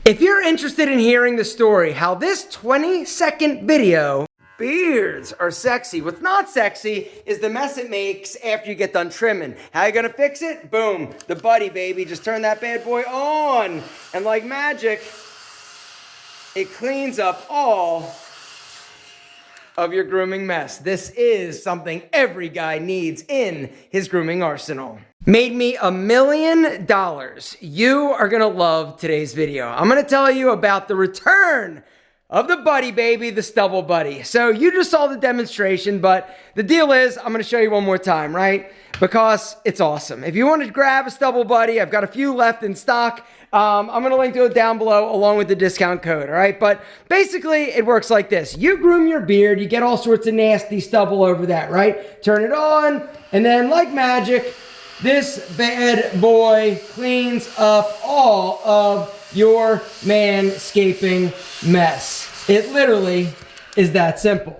If you're interested in hearing the story, how this 20-second video, beards are sexy. What's not sexy is the mess it makes after you get done trimming. How you gonna fix it? Boom, the buddy, baby. Just turn that bad boy on. And like magic, it cleans up all of your grooming mess. This is something every guy needs in his grooming arsenal. Made me $1 million. You are gonna love today's video. I'm gonna tell you about the return of the buddy, baby, the stubble buddy. So you just saw the demonstration, but the deal is I'm gonna show you one more time, right? Because it's awesome. If you want to grab a stubble buddy, I've got a few left in stock. I'm gonna link to it down below along with the discount code, all right? But basically it works like this. You groom your beard, you get all sorts of nasty stubble over that, right? Turn it on, and then like magic, this bad boy cleans up all of your manscaping mess. It literally is that simple.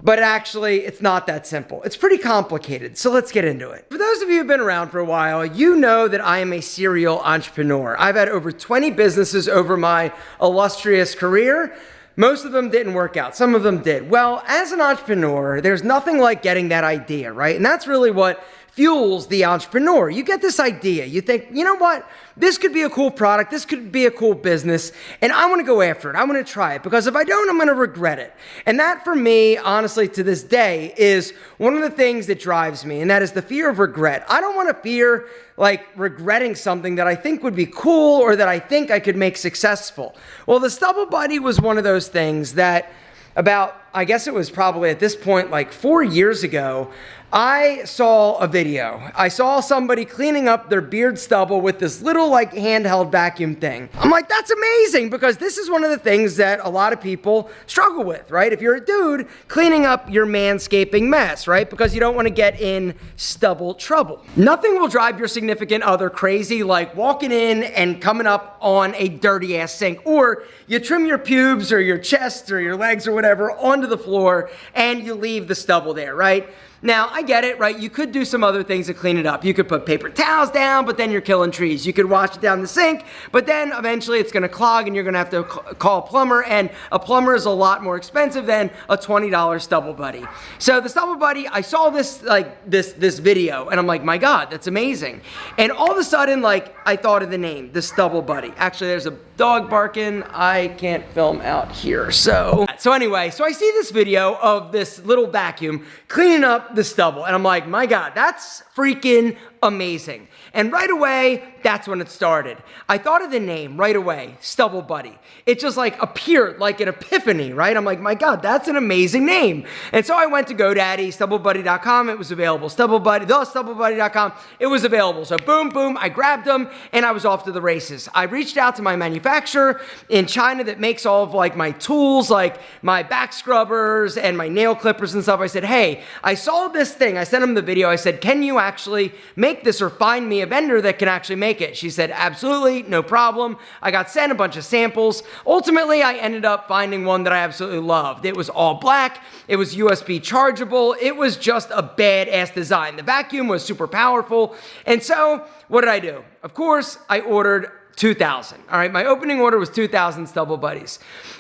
But actually, it's not that simple. It's pretty complicated, so let's get into it. For those of you who've been around for a while, you know that I am a serial entrepreneur. I've had over 20 businesses over my illustrious career. Most of them didn't work out. Some of them did. Well, as an entrepreneur, there's nothing like getting that idea, right? And that's really what fuels the entrepreneur. You get this idea. You think, you know what? This could be a cool product. This could be a cool business. And I want to go after it. I want to try it. Because if I don't, I'm going to regret it. And that for me, honestly, to this day, is one of the things that drives me. And that is the fear of regret. I don't want to fear like regretting something that I think would be cool or that I think I could make successful. Well, the Stubble Buddy was one of those things that about, I guess it was probably at this point like 4 years ago, I saw a video. I saw somebody cleaning up their beard stubble with this little like handheld vacuum thing. I'm like, that's amazing, because this is one of the things that a lot of people struggle with, right? If you're a dude, cleaning up your manscaping mess, right? Because you don't want to get in stubble trouble. Nothing will drive your significant other crazy like walking in and coming up on a dirty ass sink, or you trim your pubes or your chest or your legs or whatever onto the floor and you leave the stubble there, right? Now, I get it, right? You could do some other things to clean it up. You could put paper towels down, but then you're killing trees. You could wash it down the sink, but then eventually it's gonna clog and you're gonna have to call a plumber, and a plumber is a lot more expensive than a $20 Stubble Buddy. So the Stubble Buddy, I saw this this video, and I'm like, my God, that's amazing. And all of a sudden, like, I thought of the name, the Stubble Buddy. Actually, there's a dog barking. I can't film out here. So anyway, so I see this video of this little vacuum cleaning up the stubble, and I'm like, my God, that's freaking amazing. And right away, that's when it started. I thought of the name right away, Stubble Buddy. It just like appeared like an epiphany, right? I'm like, my God, that's an amazing name. And so I went to GoDaddy, StubbleBuddy.com, it was available. StubbleBuddy, StubbleBuddy.com, it was available. So boom, boom, I grabbed them and I was off to the races. I reached out to my manufacturer in China that makes all of like my tools, like my back scrubbers and my nail clippers and stuff. I said, hey, I saw this thing. I sent them the video. I said, can you actually make this, or find me a vendor that can actually make it? She said, absolutely, no problem. I got sent a bunch of samples. Ultimately, I ended up finding one that I absolutely loved. It was all black. It was USB chargeable. It was just a badass design. The vacuum was super powerful. And so what did I do? Of course, I ordered 2,000. All right, my opening order was 2,000 Stubble Buddies.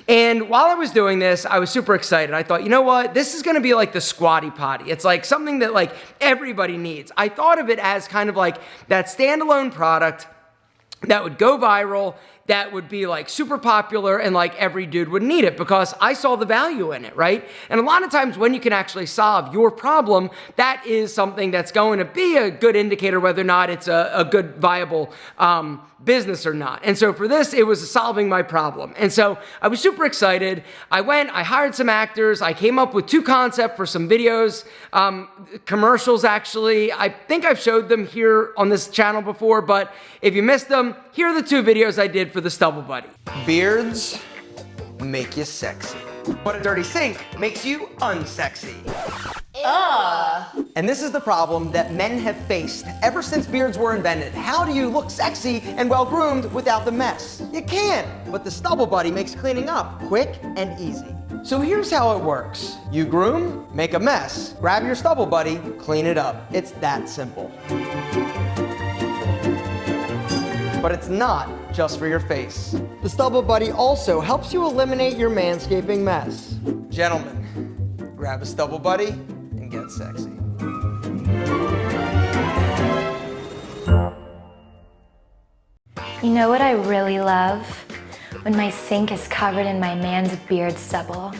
And while I was doing this, I was super excited. I thought, you know what? This is gonna be like the Squatty Potty. It's like something that like everybody needs. I thought of it as kind of like that standalone product that would go viral, that would be like super popular, and like every dude would need it because I saw the value in it, right? And a lot of times when you can actually solve your problem, that is something that's going to be a good indicator whether or not it's a good viable business or not. And so for this, it was solving my problem. And so I was super excited. I hired some actors. I came up with 2 concepts for some videos, commercials actually. I think I've showed them here on this channel before, but if you missed them, here are the 2 videos I did for the Stubble Buddy. Beards make you sexy, but a dirty sink makes you unsexy. And this is the problem that men have faced ever since beards were invented. How do you look sexy and well-groomed without the mess? You can't, but the Stubble Buddy makes cleaning up quick and easy. So here's how it works. You groom, make a mess, grab your Stubble Buddy, clean it up. It's that simple. but it's not just for your face. The Stubble Buddy also helps you eliminate your manscaping mess. Gentlemen, grab a Stubble Buddy and get sexy. You know what I really love? When my sink is covered in my man's beard stubble.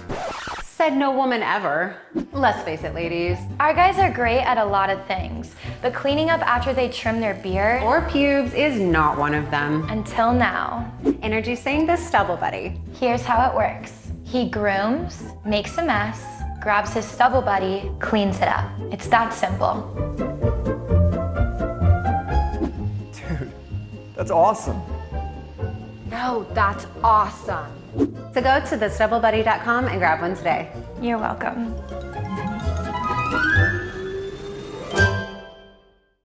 Said no woman ever. Let's face it, ladies. Our guys are great at a lot of things, but cleaning up after they trim their beard, Or pubes is not one of them. until now. Introducing the Stubble Buddy. Here's how it works. He grooms, makes a mess, grabs his Stubble Buddy, cleans it up. It's that simple. Dude, that's awesome. No, that's awesome. So go to thestubblebuddy.com and grab one today. You're welcome.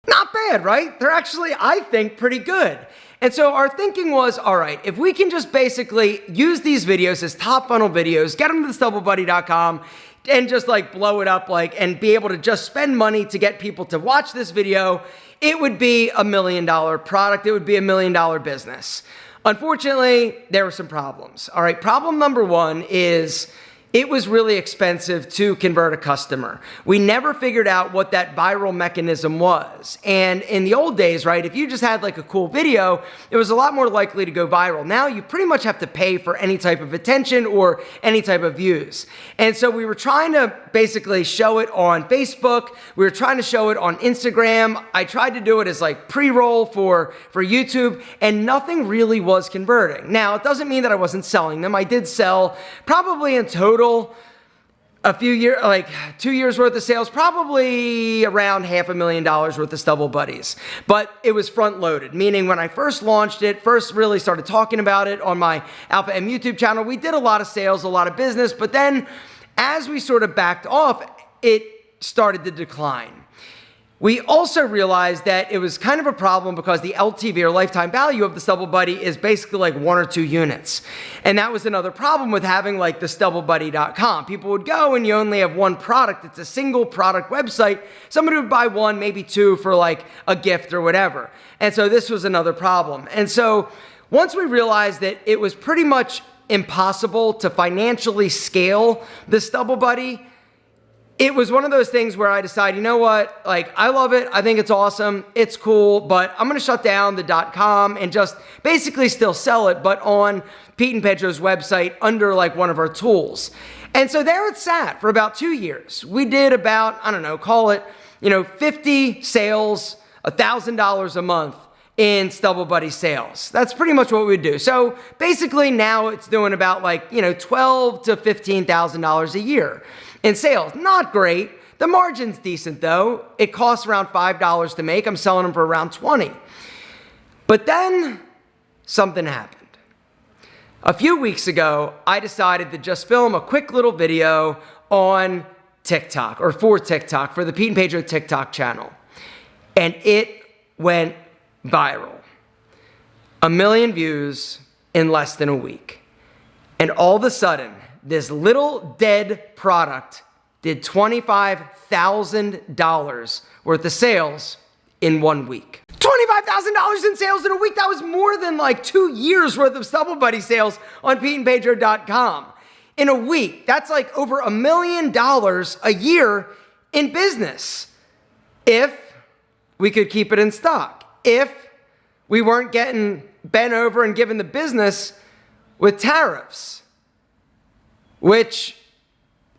Not bad, right? They're actually, I think, pretty good. And so our thinking was, all right, if we can just basically use these videos as top funnel videos, get them to thestubblebuddy.com and just like blow it up and be able to just spend money to get people to watch this video, it would be $1 million product. It would be $1 million business. Unfortunately, there were some problems. All right, problem number one is it was really expensive to convert a customer. We never figured out what that viral mechanism was. And in the old days, right, if you just had like a cool video, it was a lot more likely to go viral. Now you pretty much have to pay for any type of attention or any type of views. And so we were trying to basically show it on Facebook. We were trying to show it on Instagram. I tried to do it as like pre-roll for YouTube, and nothing really was converting. Now, it doesn't mean that I wasn't selling them. I did sell probably in total a few years, like 2 years worth of sales, probably around $500,000 worth of Stubble Buddies. But it was front loaded, meaning when I first launched it, first really started talking about it on my Alpha M YouTube channel, we did a lot of sales, a lot of business, but then as we sort of backed off, it started to decline. We also realized that it was kind of a problem because the LTV or lifetime value of the Stubble Buddy is basically like 1 or 2 units. And that was another problem with having like the stubblebuddy.com. People would go and you only have one product. It's a single product website. Somebody would buy 1, maybe 2 for like a gift or whatever. And so this was another problem. And so once we realized that it was pretty much impossible to financially scale the Stubble Buddy, it was one of those things where I decided, you know what, like I love it, I think it's awesome, it's cool, but I'm gonna shut down the .com and just basically still sell it, but on Pete and Pedro's website under like one of our tools. And so there it sat for about 2 years. We did about, I don't know, call it, 50 sales, $1,000 a month in Stubble Buddy sales. That's pretty much what we would do. So basically now it's doing about like, $12,000 to $15,000 a year in sales. Not great. The margin's decent though. It costs around $5 to make. I'm selling them for around 20. But then something happened. A few weeks ago, I decided to just film a quick little video on TikTok or for TikTok, for the Pete and Pedro TikTok channel. And it went viral. 1 million views in less than a week. And all of a sudden, this little dead product did $25,000 worth of sales in 1 week. $25,000 in sales in a week. That was more than like 2 years worth of Stubble Buddy sales on PeteandPedro.com. In a week, that's like over $1 million a year in business. If we could keep it in stock. If we weren't getting bent over and given the business with tariffs, which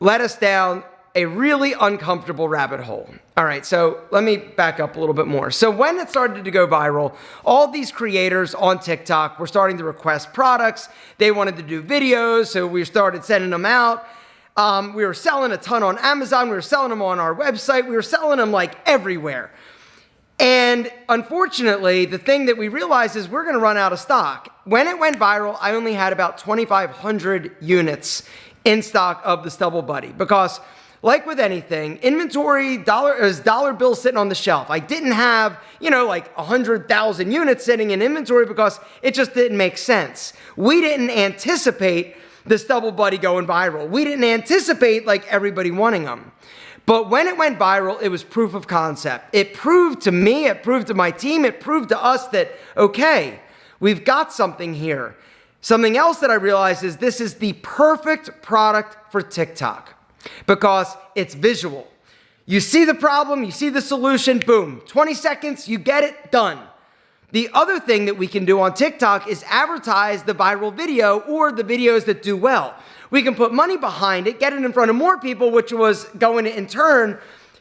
led us down a really uncomfortable rabbit hole. All right, so let me back up a little bit more. So when it started to go viral, all these creators on TikTok were starting to request products. They wanted to do videos, so we started sending them out. We were selling a ton on Amazon. We were selling them on our website. We were selling them like everywhere. And unfortunately, the thing that we realized is we're gonna run out of stock. When it went viral, I only had about 2,500 units in stock of the Stubble Buddy because like with anything, inventory, dollar bills sitting on the shelf. I didn't have, like 100,000 units sitting in inventory because it just didn't make sense. We didn't anticipate the Stubble Buddy going viral. We didn't anticipate like everybody wanting them. But when it went viral, it was proof of concept. It proved to me, it proved to my team, it proved to us that, okay, we've got something here. Something else that I realized is this is the perfect product for TikTok because it's visual. You see the problem, you see the solution, boom, 20 seconds, you get it, done. The other thing that we can do on TikTok is advertise the viral video or the videos that do well. We can put money behind it, get it in front of more people, which was going to in turn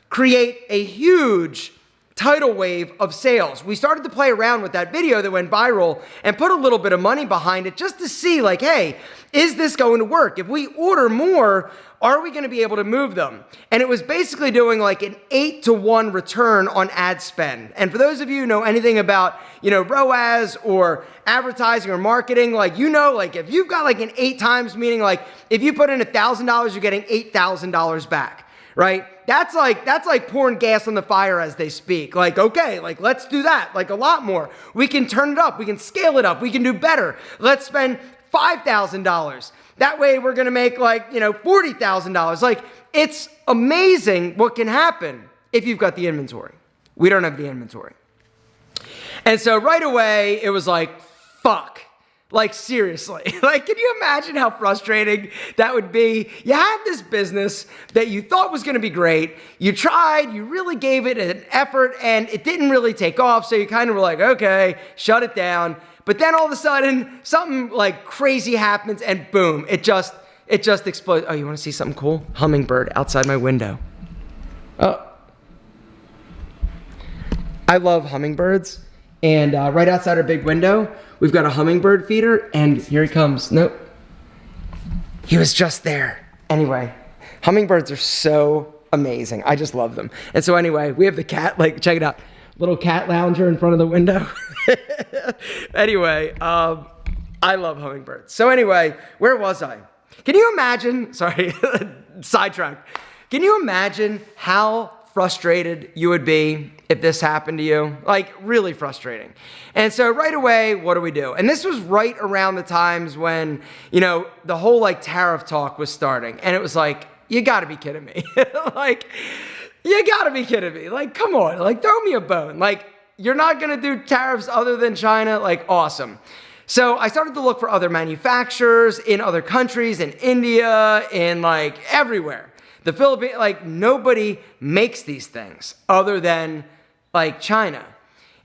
create a huge tidal wave of sales. We started to play around with that video that went viral and put a little bit of money behind it just to see like, hey, is this going to work? If we order more, are we going to be able to move them? And it was basically doing like an 8-to-1 return on ad spend. And for those of you who know anything about, ROAS or advertising or marketing, like, like if you've got like an 8 times, meaning like if you put in $1,000, you're getting $8,000 back. Right? That's like pouring gas on the fire as they speak. Like, okay, like let's do that. Like a lot more. We can turn it up. We can scale it up. We can do better. Let's spend $5,000. That way we're going to make like, $40,000. Like it's amazing what can happen if you've got the inventory. We don't have the inventory. And so right away it was like, fuck. Like seriously, like can you imagine how frustrating that would be? You have this business that you thought was going to be great. You tried, you really gave it an effort and it didn't really take off. So you kind of were like, okay, shut it down. But then all of a sudden something like crazy happens and boom, it just explodes. Oh, you want to see something cool? Hummingbird outside my window. Oh, I love hummingbirds. And right outside our big window, we've got a hummingbird feeder, and here he comes. Nope. He was just there. Anyway, hummingbirds are so amazing. I just love them. And so anyway, we have the cat, like, check it out. Little cat lounger in front of the window. Anyway, I love hummingbirds. So anyway, where was I? Can you imagine, sorry, sidetrack. Can you imagine how frustrated you would be if this happened to you? Like really frustrating. And so right away, what do we do? And this was right around the times when, the whole like tariff talk was starting. And it was like, you gotta be kidding me. Like, you gotta be kidding me. Like, come on, like throw me a bone. Like, you're not gonna do tariffs other than China? Like, awesome. So I started to look for other manufacturers in other countries, in India, in like everywhere. The Philippines, like nobody makes these things other than like China.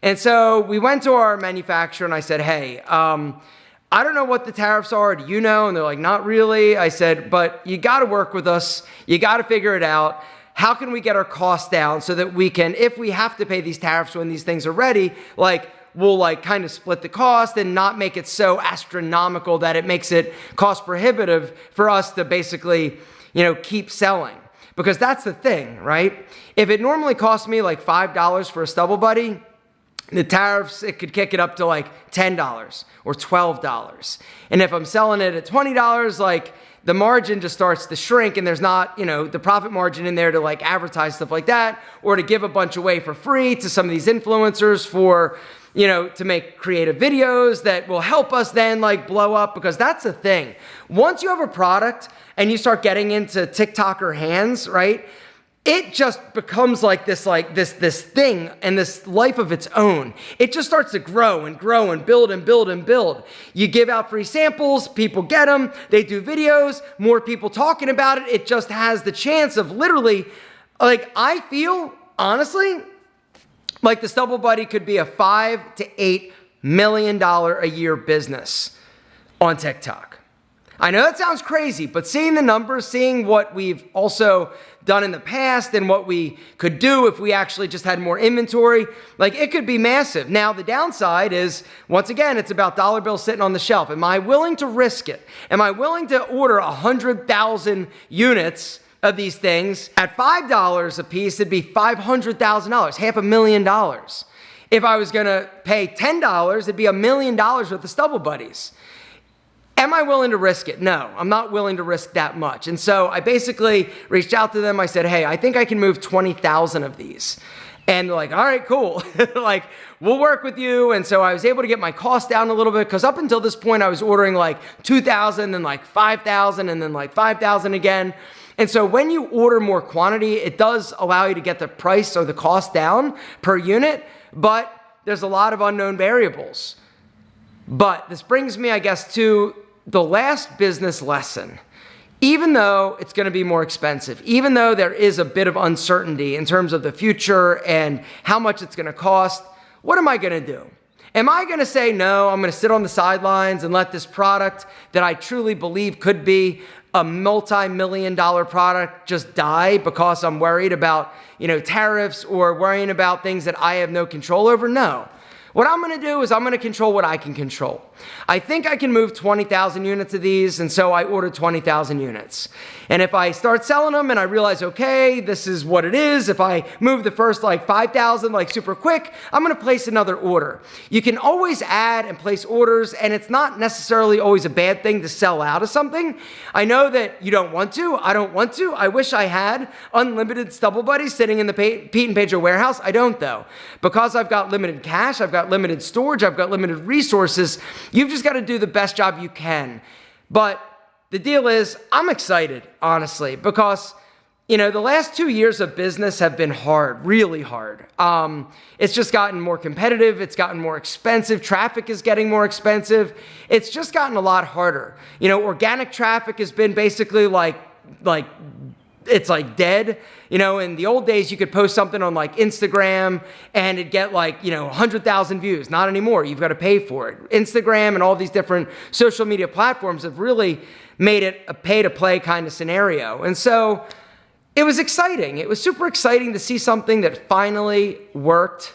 And so we went to our manufacturer and I said, hey, I don't know what the tariffs are. Do you know? And they're like, not really. I said, but you got to work with us. You got to figure it out. How can we get our costs down so that we can, if we have to pay these tariffs when these things are ready, like we'll like kind of split the cost and not make it so astronomical that it makes it cost prohibitive for us to basically keep selling. Because that's the thing, right? If it normally costs me like $5 for a stubble buddy, the tariffs, it could kick it up to like $10 or $12. And if I'm selling it at $20, like the margin just starts to shrink and there's not, the profit margin in there to like advertise stuff like that or to give a bunch away for free to some of these influencers for, to make creative videos that will help us then like blow up, because that's the thing. Once you have a product and you start getting into TikToker hands, right? It just becomes like this thing and this life of its own. It just starts to grow and grow and build and build and build. You give out free samples, people get them, they do videos, more people talking about it. It just has the chance of literally, like I feel, honestly, like the Stubble Buddy could be a $5 to $8 million a year business on TikTok. I know that sounds crazy, but seeing the numbers, seeing what we've also done in the past and what we could do if we actually just had more inventory, like it could be massive. Now, the downside is, once again, it's about dollar bills sitting on the shelf. Am I willing to risk it? Am I willing to order 100,000 units of these things? At $5 a piece, it'd be $500,000, $500,000. If I was gonna pay $10, it'd be $1 million worth of Stubble Buddies. Am I willing to risk it? No, I'm not willing to risk that much. And so I basically reached out to them. I said, hey, I think I can move 20,000 of these. And they're like, all right, cool. Like, we'll work with you. And so I was able to get my cost down a little bit, because up until this point, I was ordering like 2,000 and like 5,000 and then like 5,000 again. And so when you order more quantity, it does allow you to get the price or the cost down per unit, but there's a lot of unknown variables. But this brings me, I guess, to the last business lesson. Even though it's going to be more expensive, even though there is a bit of uncertainty in terms of the future and how much it's going to cost, what am I going to do? Am I going to say, no, I'm going to sit on the sidelines and let this product that I truly believe could be a multi-million-dollar product just die because I'm worried about, tariffs or worrying about things that I have no control over? No. What I'm going to do is I'm going to control what I can control. I think I can move 20,000 units of these, and so I ordered 20,000 units. And if I start selling them and I realize, okay, this is what it is, if I move the first 5,000 super quick, I'm going to place another order. You can always add and place orders, and it's not necessarily always a bad thing to sell out of something. I know that you don't want to. I don't want to. I wish I had unlimited stubble buddies sitting in the Pete and Pedro warehouse. I don't, though. Because I've got limited cash, I've got limited storage, I've got limited resources. You've just got to do the best job you can. But the deal is, I'm excited, honestly, because, the last 2 years of business have been hard, really hard. It's just gotten more competitive. It's gotten more expensive. Traffic is getting more expensive. It's just gotten a lot harder. Organic traffic has been basically it's dead. In the old days, you could post something on Instagram and it'd get 100,000 views. Not anymore. You've got to pay for it. Instagram and all these different social media platforms have really made it a pay-to-play kind of scenario. And so it was exciting. It was super exciting to see something that finally worked.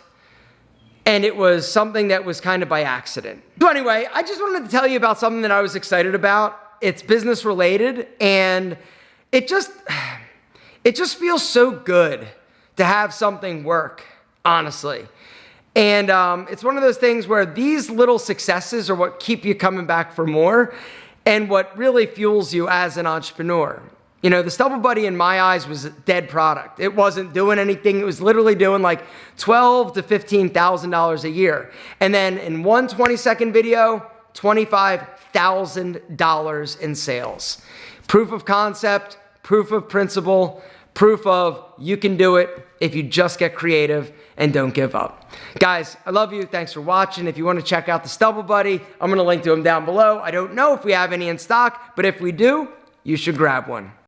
And it was something that was kind of by accident. So anyway, I just wanted to tell you about something that I was excited about. It's business related, and it just feels so good to have something work, honestly. And it's one of those things where these little successes are what keep you coming back for more and what really fuels you as an entrepreneur. The Stubble Buddy in my eyes was a dead product. It wasn't doing anything. It was literally doing $12,000 to $15,000 a year. And then in one 20-second video, $25,000 in sales. Proof of concept, proof of principle, proof of you can do it if you just get creative and don't give up. Guys, I love you. Thanks for watching. If you want to check out the Stubble Buddy, I'm going to link to him down below. I don't know if we have any in stock, but if we do, you should grab one.